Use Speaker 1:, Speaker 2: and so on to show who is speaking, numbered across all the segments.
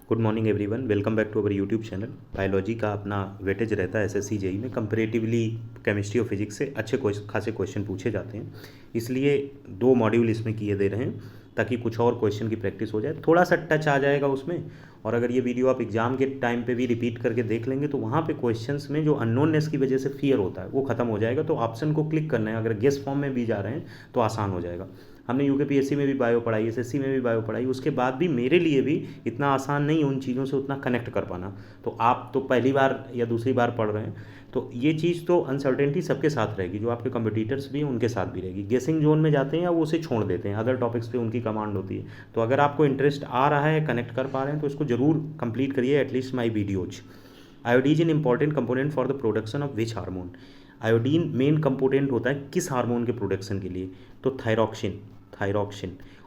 Speaker 1: Good morning everyone, welcome back to our YouTube channel. Biology का अपना weightage रहता है एसएससी जेई में। कंपैरेटिवली केमिस्ट्री और फिजिक्स से अच्छे खासे क्वेश्चन पूछे जाते हैं, इसलिए 2 मॉड्यूल इसमें किए दे रहे हैं ताकि कुछ और क्वेश्चन की प्रैक्टिस हो जाए, थोड़ा सा टच आ जाएगा उसमें। और अगर ये वीडियो आप एग्जाम के टाइम पे भी रिपीट करके देख लेंगे तो वहाँ पे क्वेश्चंस में जो अननोननेस की वजह से फियर होता है वो खत्म हो जाएगा। तो ऑप्शन को क्लिक करना है, अगर गेस फॉर्म में भी जा रहे हैं तो आसान हो जाएगा। हमने यूकेपीएससी में भी बायो पढ़ाई, एसएससी में भी बायो पढ़ाई, उसके बाद भी मेरे लिए भी इतना आसान नहीं उन चीज़ों से उतना कनेक्ट कर पाना। तो आप तो पहली बार या दूसरी बार पढ़ रहे हैं, तो ये चीज़ तो अनसर्टेनिटी सबके साथ रहेगी, जो आपके कम्पिटिटर्स भी हैं उनके साथ भी रहेगी। गेसिंग जोन में जाते हैं या वो उसे छोड़ देते हैं, अदर टॉपिक्स पे उनकी कमांड होती है। तो अगर आपको इंटरेस्ट आ रहा है, कनेक्ट कर पा रहे हैं, तो इसको जरूर कंप्लीट करिए, at least my videos. Iodine in important component for the production of which hormone. Iodine main component होता है किस हार्मोन के प्रोडक्शन के लिए? तो थायरॉक्सिन।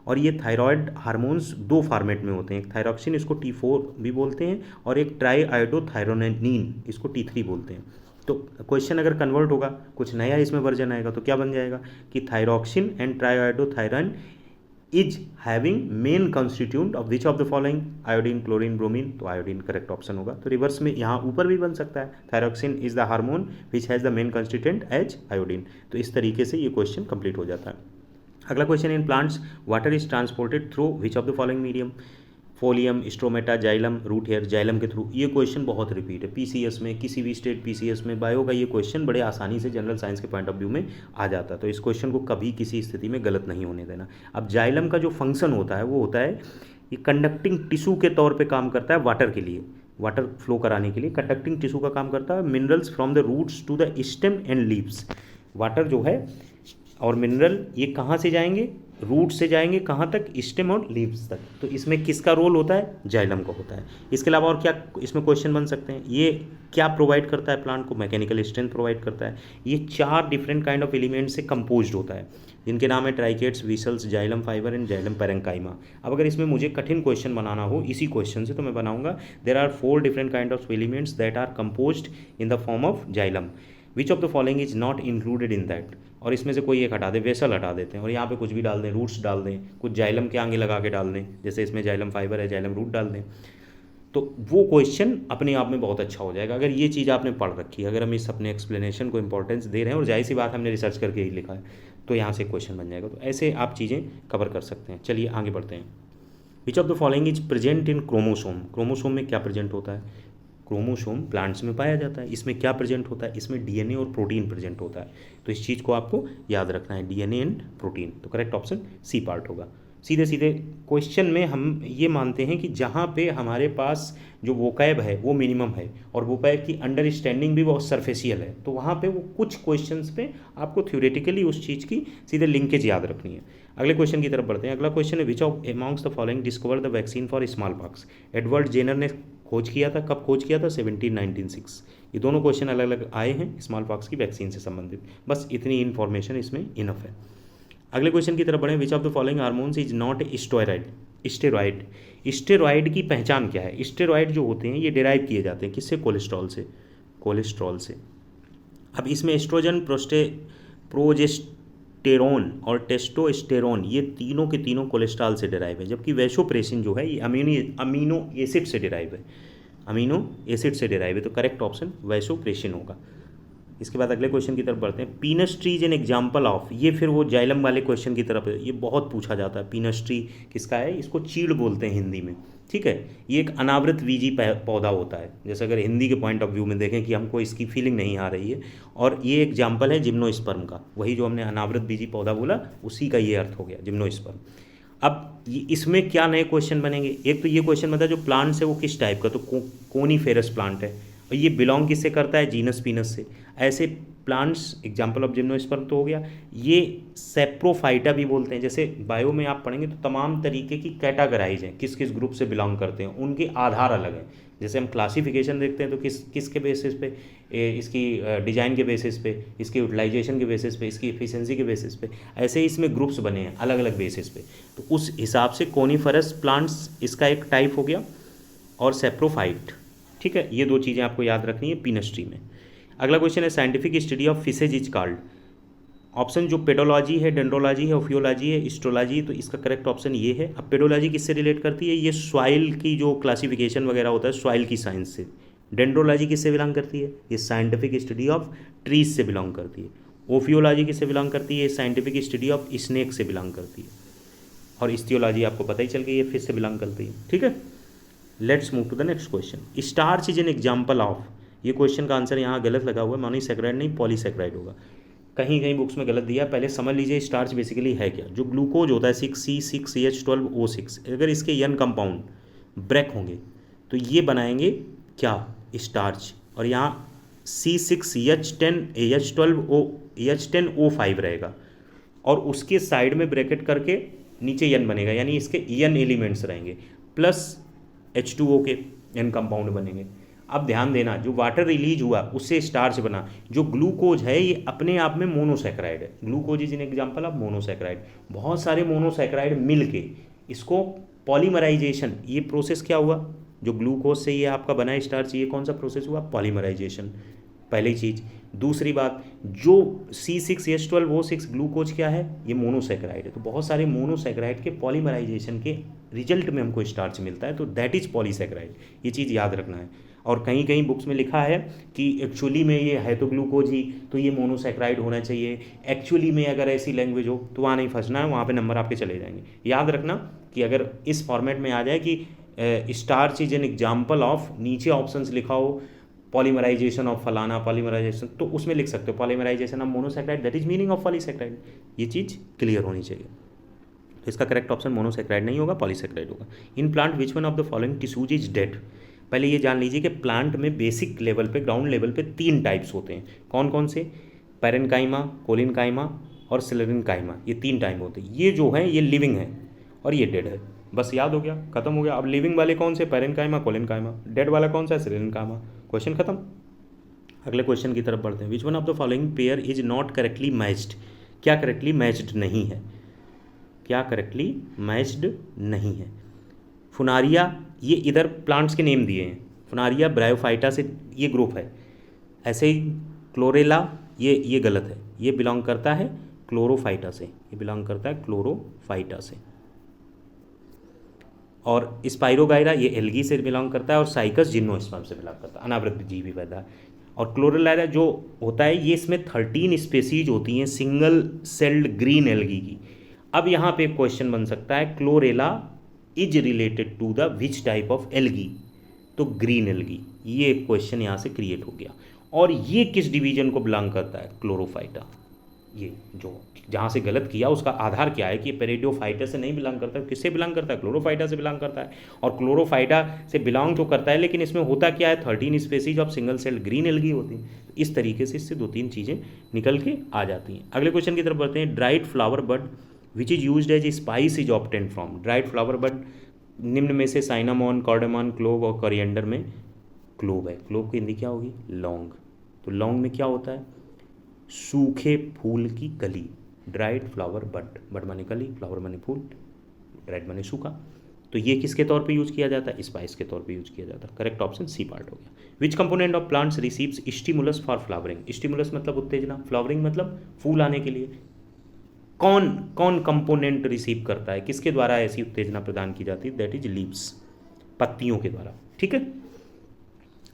Speaker 1: और ये थायराइड हार्मोन्स 2 फॉर्मेट में होते हैं, एक थायरॉक्सिन, इसको T4 भी बोलते हैं, और एक ट्राई आयोडोथायरोनिन, इसको T3 बोलते हैं। तो क्वेश्चन अगर कन्वर्ट होगा, कुछ नया इसमें वर्जन आएगा, तो क्या बन जाएगा कि thyroxine and triiodothyronine is having main constituent of which of the following? Iodine, chlorine, bromine. तो आयोडीन करेक्ट ऑप्शन होगा। तो रिवर्स में यहाँ ऊपर भी बन सकता है, thyroxine is the hormone which has the main constituent as iodine. तो इस तरीके से ये क्वेश्चन कंप्लीट हो जाता है। अगला question, in plants water is transported through which of the following medium? Folium, stromata, xylem, root hair. Xylem के थ्रू। ये क्वेश्चन बहुत रिपीट है पीसीएस में, किसी भी स्टेट पीसीएस में बायो का ये क्वेश्चन बड़े आसानी से जनरल साइंस के पॉइंट ऑफ व्यू में आ जाता है। तो इस क्वेश्चन को कभी किसी स्थिति में गलत नहीं होने देना। अब जाइलम का जो फंक्शन होता है वो होता है, ये कंडक्टिंग टिश्यू के तौर पर काम करता है वाटर के लिए, वाटर फ्लो कराने के लिए कंडक्टिंग टिश्यू का काम करता है। Minerals from the roots to the stem and leaves. Water जो है और मिनरल ये कहाँ से जाएंगे? रूट से जाएंगे कहाँ तक? स्टेम और लीव्स तक। तो इसमें किसका रोल होता है? जाइलम का होता है। इसके अलावा और क्या इसमें क्वेश्चन बन सकते हैं? ये क्या प्रोवाइड करता है प्लांट को? मैकेनिकल स्ट्रेंथ प्रोवाइड करता है। ये 4 डिफरेंट काइंड ऑफ एलिमेंट से कंपोज्ड होता है, जिनके नाम है tracheids, vessels, xylem fibre and xylem parenchyma. अब अगर इसमें मुझे कठिन क्वेश्चन बनाना हो इसी क्वेश्चन से, तो मैं बनाऊंगा there are 4 different kind of elements that are composed in the form of xylem. Which of the following is not included in that? और इसमें से कोई एक हटा दें, वेसल हटा देते हैं और यहाँ पे कुछ भी डाल दें, रूट्स डाल दें, कुछ जाइलम के आगे लगा के डाल दें, जैसे इसमें जाइलम फाइबर है, जाइलम रूट डाल दें, तो वो क्वेश्चन अपने आप में बहुत अच्छा हो जाएगा। अगर ये चीज़ आपने पढ़ रखी है, अगर हम इस अपने एक्सप्लेनेशन को इंपॉर्टेंस दे रहे हैं और जाहिर सी बात हमने रिसर्च करके ही लिखा है, तो यहाँ से क्वेश्चन बन जाएगा। तो ऐसे आप चीज़ें कवर कर सकते हैं। चलिए आगे बढ़ते हैं। विच of the following is present in chromosome? Chromosome में क्या प्रेजेंट होता है? क्रोमोसोम प्लांट्स में पाया जाता है, इसमें क्या प्रेजेंट होता है? इसमें डीएनए और प्रोटीन प्रेजेंट होता है। तो इस चीज़ को आपको याद रखना है, डीएनए एंड प्रोटीन। तो करेक्ट ऑप्शन सी पार्ट होगा। सीधे सीधे क्वेश्चन में हम ये मानते हैं कि जहाँ पे हमारे पास जो वोकैब है वो मिनिमम है और वोकैब की अंडरस्टैंडिंग भी बहुत सरफेशियल है, तो वहाँ पे वो कुछ क्वेश्चंस पे आपको थ्योरेटिकली उस चीज़ की सीधे लिंकेज याद रखनी है। अगले क्वेश्चन की तरफ बढ़ते हैं। अगला क्वेश्चन है, which of amongst the following discover the vaccine for smallpox? Edward Jenner ने खोज किया था। कब खोज किया था? 1796। ये दोनों क्वेश्चन अलग अलग आए हैं स्मॉल पॉक्स की वैक्सीन से संबंधित। बस इतनी इन्फॉर्मेशन इसमें इनफ है। अगले क्वेश्चन की तरफ बढ़ें। विच of the following hormones is not steroid? Steroid की पहचान क्या है? स्टेरॉइड जो होते हैं ये डिराइव किए जाते हैं किससे? कोलेस्ट्रॉल से। अब इसमें एस्ट्रोजन, प्रोजेस्टेरोन और टेस्टोस्टेरोन, ये तीनों के तीनों कोलेस्ट्रॉल से डिराइव है, जबकि वैसोप्रेसिन जो है ये अमीनो एसिड से डिराइव है। तो करेक्ट ऑप्शन वैसोप्रेसिन होगा। इसके बाद अगले क्वेश्चन की तरफ बढ़ते हैं। पीनस tree is an example of? ये फिर वो जाइलम वाले क्वेश्चन की तरफ है, ये बहुत पूछा जाता है। पीनस ट्री किसका है? इसको चीड़ बोलते हैं हिंदी में, ठीक है। ये एक अनावृत बीजी पौधा होता है, जैसे अगर हिंदी के पॉइंट ऑफ व्यू में देखें कि हमको इसकी फीलिंग नहीं आ रही है, और ये एग्जाम्पल है जिम्नोस्पर्म का, वही जो हमने अनावृत बीजी पौधा बोला उसी का ये अर्थ हो गया, जिम्नोस्पर्म। अब इसमें क्या नए क्वेश्चन बनेंगे? एक तो ये क्वेश्चन बता जो प्लांट्स है वो किस टाइप का, तो कोनीफेरस प्लांट है, और ये बिलोंग किससे करता है? जीनस पीनस से। ऐसे प्लांट्स एग्जाम्पल ऑफ जिम्नोस्पर्म तो हो गया। ये सेप्रोफाइटा भी बोलते हैं, जैसे बायो में आप पढ़ेंगे तो तमाम तरीके की कैटागराइज हैं, किस किस ग्रुप से बिलोंग करते हैं, उनके आधार अलग हैं। जैसे हम क्लासिफिकेशन देखते हैं तो किसके बेसिस पे? इसकी डिजाइन के बेसिस पे, इसकी यूटिलाइजेशन के बेसिस पे, इसकी एफिशिएंसी के बेसिस पे, ऐसे ही इसमें ग्रुप्स बने हैं अलग अलग बेसिस पे। तो उस हिसाब से कोनीफरस प्लांट्स इसका एक टाइप हो गया, और सेप्रोफाइट, ठीक है। ये 2 चीज़ें आपको याद रखनी है पीनस ट्री में। अगला क्वेश्चन है, scientific study of fishes is called? Option जो पेडोलॉजी है, डेंड्रोलॉजी है, ओफियोलॉजी है, हिस्टोलॉजी है, तो इसका करेक्ट ऑप्शन ये है। अब पेडोलॉजी किससे रिलेट करती है? ये सॉइल की जो क्लासिफिकेशन वगैरह होता है सॉइल की साइंस से। डेंड्रोलॉजी किससे बिलोंग करती है? ये साइंटिफिक स्टडी ऑफ ट्रीज से बिलोंग करती है। ओफियोलॉजी किससे बिलोंग करती है? साइंटिफिक स्टडी ऑफ स्नेक से बिलोंग करती है। और हिस्टियोलॉजी आपको पता ही चल गई है, फिश से बिलोंग करती है। ठीक है, let's move to the next question. Starch is an example of, ये क्वेश्चन का आंसर यहाँ गलत लगा हुआ है, मोनोसैकेराइड नहीं पॉलीसैकेराइड होगा। कहीं कहीं बुक्स में गलत दिया। पहले समझ लीजिए स्टार्च बेसिकली है क्या। जो ग्लूकोज होता है 6C6H12O6, अगर इसके यन कंपाउंड ब्रेक होंगे तो ये बनाएंगे क्या? स्टार्च। और यहाँ C6H10AH12OH10O5 रहेगा और उसके साइड में ब्रैकेट करके नीचे यन बनेगा, यानी इसके यन एलिमेंट्स रहेंगे प्लस H2O के यन कंपाउंड बनेंगे। अब ध्यान देना, जो वाटर रिलीज हुआ उससे स्टार्च बना। जो ग्लूकोज है ये अपने आप में मोनोसैकेराइड है। Glucose is an example of monosaccharide. बहुत सारे मोनोसैकेराइड मिलके इसको पॉलीमराइजेशन, ये प्रोसेस क्या हुआ? जो ग्लूकोज से ये आपका बना स्टार्च, ये कौन सा प्रोसेस हुआ? पॉलीमराइजेशन, पहली चीज़। दूसरी बात, जो C6H12O6 ग्लूकोज क्या है? ये मोनोसैकेराइड है। तो बहुत सारे मोनोसैकेराइड के पॉलीमराइजेशन के रिजल्ट में हमको स्टार्च मिलता है, तो दैट इज पॉलीसैकेराइड। ये चीज़ याद रखना है। और कहीं कहीं बुक्स में लिखा है कि एक्चुअली में ये है तो ग्लूकोज ही, तो ये मोनोसैकेराइड होना चाहिए। एक्चुअली में अगर ऐसी लैंग्वेज हो तो वहाँ नहीं फंसना है, वहाँ पे नंबर आपके चले जाएंगे। याद रखना कि अगर इस फॉर्मेट में आ जाए कि starch is an example of, नीचे ऑप्शंस लिखा हो पॉलीमराइजेशन ऑफ फलाना, पॉलीमराइजेशन, तो उसमें लिख सकते हो polymerisation of monosaccharide, that is meaning of polysaccharide. ये चीज़ क्लियर होनी चाहिए। तो इसका करेक्ट ऑप्शन मोनोसैकेराइड नहीं होगा, पॉलीसैकेराइड होगा। In plant which one of the following tissues is dead. पहले ये जान लीजिए कि प्लांट में बेसिक लेवल पे, ग्राउंड लेवल पे 3 टाइप्स होते हैं। कौन कौन से? पैरेनकाइमा, कोलिनकाइमा और सिलेरिनकाइमा, ये 3 टाइप होते हैं। ये जो है ये लिविंग है और ये डेड है। बस याद हो गया, खत्म हो गया। अब लिविंग वाले कौन से? पैरेनकाइमा, कोलिनकाइमा। डेड वाला कौन सा है? सिलेरिनकाइमा। क्वेश्चन खत्म। अगले क्वेश्चन की तरफ बढ़ते हैं। Which one of the following pair is not correctly matched. क्या करेक्टली मैच्ड नहीं है? क्या करेक्टली मैच्ड नहीं है? फुनारिया, ये इधर प्लांट्स के नेम दिए हैं, फुनारिया ब्रायोफाइटा से ये ग्रुप है। ऐसे ही क्लोरेला, ये गलत है, ये बिलोंग करता है क्लोरोफाइटा से, ये बिलोंग करता है क्लोरोफाइटा से। और स्पाइरोगाइरा ये एल्गी से बिलोंग करता है और साइकस जिम्नोस्पर्म से बिलोंग करता है, अनावृत जीवी पैदा। और क्लोरेलाइरा जो होता है ये इसमें 13 स्पेसीज होती हैं सिंगल सेल्ड ग्रीन एल्गी की। अब यहाँ पे क्वेश्चन बन सकता है chlorella is related to the which type of algae, तो ग्रीन एल्गी। ये क्वेश्चन यहाँ से क्रिएट हो गया। और ये किस डिवीजन को बिलोंग करता है? क्लोरोफाइटा। ये जो जहाँ से गलत किया उसका आधार क्या है कि पेरिडोफाइटा से नहीं बिलोंग करता है, किससे बिलोंग करता है? क्लोरोफाइटा से बिलोंग करता है। और क्लोरोफाइटा से बिलोंग जो करता है, लेकिन इसमें होता क्या है? 13 species of single celled green algae होती है। इस तरीके से इससे 2-3 चीज़ें निकल के आ जाती हैं। अगले क्वेश्चन की तरफ बढ़ते हैं। Dried flower bud which is used as a spice is obtained from. Dried flower bud निम्न में से साइनामोन, कार्डेमन, क्लोव और कोरिएंडर में क्लोव है। क्लोव की हिंदी क्या होगी? लौंग। तो लौंग में क्या होता है? सूखे फूल की कली। ड्राइड फ्लावर बड, बड माने कली, फ्लावर माने फूल, ड्राइड माने सूखा। तो ये किसके तौर पे यूज किया जाता है? स्पाइस के तौर पे यूज किया जाता है। करेक्ट ऑप्शन सी पार्ट हो गया। विच component of plants receives stimulus for flowering. Stimulus मतलब उत्तेजना, फ्लावरिंग मतलब फूल आने के लिए। कौन कौन कंपोनेंट रिसीव करता है? किसके द्वारा ऐसी उत्तेजना प्रदान की जाती है? दैट इज लीव्स, पत्तियों के द्वारा। ठीक है,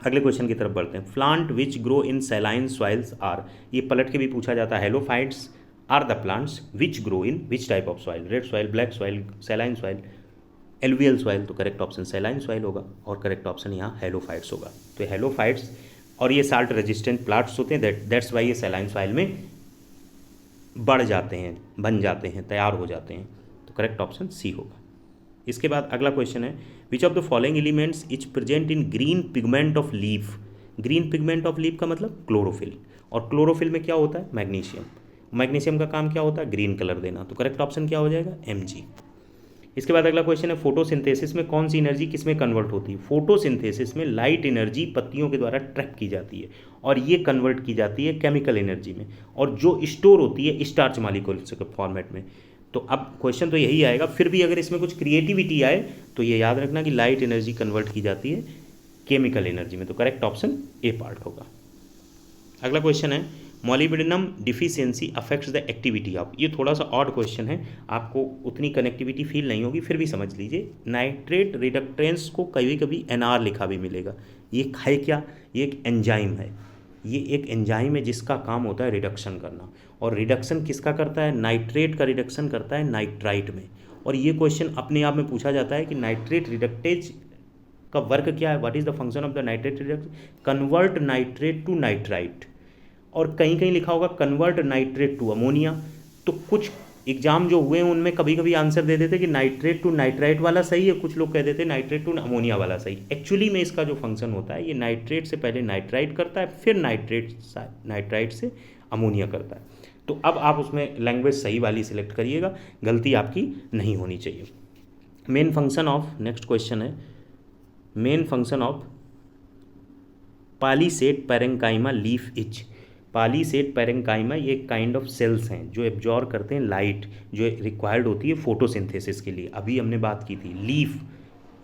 Speaker 1: अगले क्वेश्चन की तरफ बढ़ते हैं। Plant which grow in saline soils are, ये पलट के भी पूछा जाता है। Halophytes are the plants which grow in which type of soil? Red soil, black soil, saline soil, alluvial soil. तो करेक्ट ऑप्शन सैलाइन सॉइल होगा और करेक्ट ऑप्शन यहाँ हेलोफाइट्स होगा। तो हेलोफाइट्स और ये साल्ट रेजिस्टेंट प्लांट्स होते हैं, दैट्स वाई ये सैलाइन सॉइल में बढ़ जाते हैं, बन जाते हैं, तैयार हो जाते हैं। तो करेक्ट ऑप्शन सी होगा। इसके बाद अगला क्वेश्चन है। Which of the following elements is present in green pigment of leaf. Green pigment of leaf का मतलब क्लोरोफिल। और क्लोरोफिल में क्या होता है? मैग्नीशियम। मैग्नीशियम का काम क्या होता है? ग्रीन कलर देना। तो करेक्ट ऑप्शन क्या हो जाएगा? Mg। इसके बाद अगला क्वेश्चन है। फोटोसिंथेसिस में कौन सी एनर्जी किस में कन्वर्ट होती है? फोटोसिंथेसिस में लाइट एनर्जी पत्तियों के द्वारा ट्रैप की जाती है और ये कन्वर्ट की जाती है केमिकल एनर्जी में, और जो स्टोर होती है स्टार्च मॉलिक्यूल्स के फॉर्मेट में। तो अब क्वेश्चन तो यही आएगा। फिर भी अगर इसमें कुछ क्रिएटिविटी आए तो ये याद रखना कि लाइट एनर्जी कन्वर्ट की जाती है केमिकल एनर्जी में। तो करेक्ट ऑप्शन ए पार्ट होगा। अगला क्वेश्चन है। Molybdenum deficiency affects the activity of, ये थोड़ा सा ऑड क्वेश्चन है, आपको उतनी कनेक्टिविटी फील नहीं होगी, फिर भी समझ लीजिए। नाइट्रेट रिडक्टेंस को कभी कभी NR लिखा भी मिलेगा। ये है क्या? ये एक एंजाइम है, ये एक एंजाइम है जिसका काम होता है रिडक्शन करना। और रिडक्शन किसका करता है? नाइट्रेट का रिडक्शन करता है नाइट्राइट में। और ये क्वेश्चन अपने आप में पूछा जाता है कि नाइट्रेट रिडक्टेज का वर्क क्या है, what is the function of the nitrate reduction, convert nitrate to nitrite. और कहीं कहीं लिखा होगा कन्वर्ट नाइट्रेट टू अमोनिया। तो कुछ एग्जाम जो हुए हैं उनमें कभी कभी आंसर दे देते कि नाइट्रेट टू नाइट्राइट वाला सही है, कुछ लोग कह देते नाइट्रेट टू अमोनिया वाला सही। एक्चुअली में इसका जो फंक्शन होता है, ये नाइट्रेट से पहले नाइट्राइट करता है, फिर नाइट्राइट से अमोनिया करता है। तो अब आप उसमें लैंग्वेज सही वाली सिलेक्ट करिएगा, गलती आपकी नहीं होनी चाहिए। Main function of, next question है, main function of palisade parenchyma leaf इच। पॉलीसेट पैरेंकाइमा ये काइंड ऑफ सेल्स हैं जो एब्जॉर्ब करते हैं लाइट, जो रिक्वायर्ड होती है फोटोसिंथेसिस के लिए। अभी हमने बात की थी लीफ,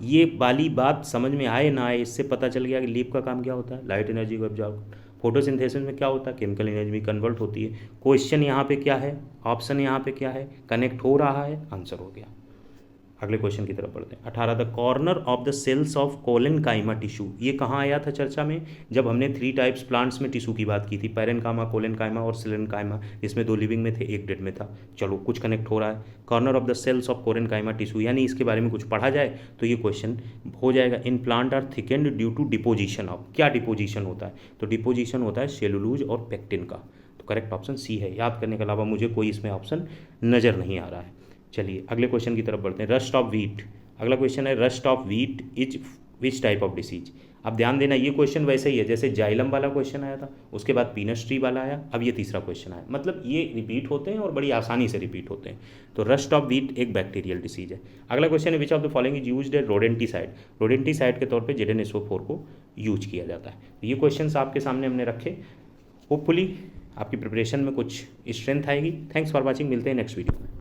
Speaker 1: ये वाली बात समझ में आए ना आए, इससे पता चल गया कि लीफ का काम क्या होता है, लाइट एनर्जी को एब्जॉर्ब। फोटोसिंथेसिस में क्या होता है, केमिकल एनर्जी में कन्वर्ट होती है। क्वेश्चन यहाँ पे क्या है, ऑप्शन यहाँ पे क्या है, कनेक्ट हो रहा है, आंसर हो गया। अगले क्वेश्चन की तरफ बढ़ते हैं। 18, the corner of the cells of collenchyma tissue, ये कहाँ आया था चर्चा में, जब हमने 3 टाइप्स प्लांट्स में टिश्यू की बात की थी, पैरेनकाइमा, कोलेनकाइमा और सिलेनकाइमा, जिसमें 2 लिविंग में थे, 1 डेड में था। चलो कुछ कनेक्ट हो रहा है। Corner of the cells of collenchyma tissue, यानी इसके बारे में कुछ पढ़ा जाए तो ये क्वेश्चन हो जाएगा। In plant are thickened due to deposition of, क्या डिपोजिशन होता है, तो डिपोजिशन होता है सेलुलोज और पेक्टिन का। तो करेक्ट ऑप्शन सी है। याद करने के अलावा मुझे कोई इसमें ऑप्शन नज़र नहीं आ रहा है। चलिए अगले क्वेश्चन की तरफ बढ़ते हैं। रस्ट ऑफ व्हीट, अगला क्वेश्चन है, rust of wheat is which type of disease. अब ध्यान देना, ये क्वेश्चन वैसे ही है जैसे जाइलम वाला क्वेश्चन आया था, उसके बाद पीनट ट्री वाला आया, अब ये तीसरा क्वेश्चन आया। मतलब ये रिपीट होते हैं और बड़ी आसानी से रिपीट होते हैं। तो रस्ट ऑफ व्हीट एक बैक्टीरियल डिसीज है। अगला क्वेश्चन है, which of the following is used as rodenticide. Rodenticide के तौर पर ZnSO4 को यूज किया जाता है। तो ये क्वेश्चन आपके सामने हमने रखे, होपफुली आपकी प्रिपरेशन में कुछ स्ट्रेंथ आएगी। थैंक्स फॉर वॉचिंग, मिलते हैं नेक्स्ट वीडियो में।